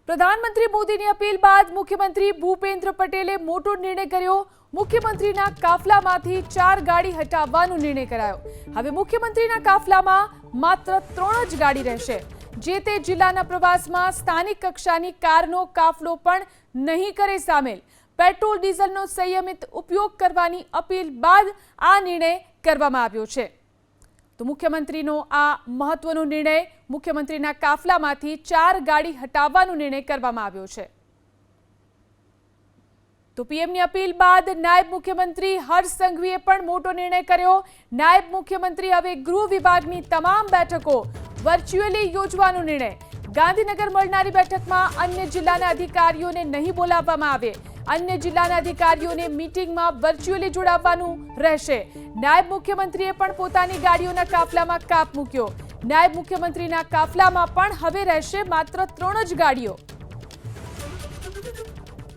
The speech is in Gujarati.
પ્રધાનમંત્રી મોદીની અપીલ બાદ મુખ્યમંત્રી ભૂપેન્દ્ર પટેલે મોટો નિર્ણય કર્યો। મુખ્યમંત્રીના કાફલામાંથી 4 ગાડી હટાવવાનો નિર્ણય કરાયો। હવે મુખ્યમંત્રીના કાફલામાં માત્ર 3 જ ગાડી રહેશે। જે તે જિલ્લાના પ્રવાસમાં સ્થાનિક કક્ષાની કારનો કાફલો પણ નહીં કરે સામેલ। પેટ્રોલ ડીઝલનો સંયમિત ઉપયોગ કરવાની અપીલ બાદ આ નિર્ણય કરવામાં આવ્યો છે। તો મુખ્યમંત્રીનો આ મહત્વનો નિર્ણય, મુખ્યમંત્રીના કાફલામાંથી 4 ગાડી હટાવવાનો નિર્ણય કરવામાં આવ્યો છે। તો પીએમની અપીલ બાદ નાયબ મુખ્યમંત્રી હર્ષ સંઘવીએ પણ મોટો નિર્ણય કર્યો। નાયબ મુખ્યમંત્રી હવે ગૃહ વિભાગની તમામ બેઠકો વર્ચ્યુઅલી યોજવાનો નિર્ણય। ગાંધીનગર મળનારી બેઠકમાં અન્ય જિલ્લાના અધિકારીઓને નહીં બોલાવવામાં આવે। अन्य जिल्लाना अधिकारीओने मीटिंगमां वर्च्युअली जोड़ाववानुं रहेशे। नायब मुख्यमंत्रीए पण पोतानी गाड़ीओना काफलामां काप मूक्यो। नायब मुख्यमंत्रीना काफलामां पण हवे रहेशे मात्र 3 ज गाड़ीओ।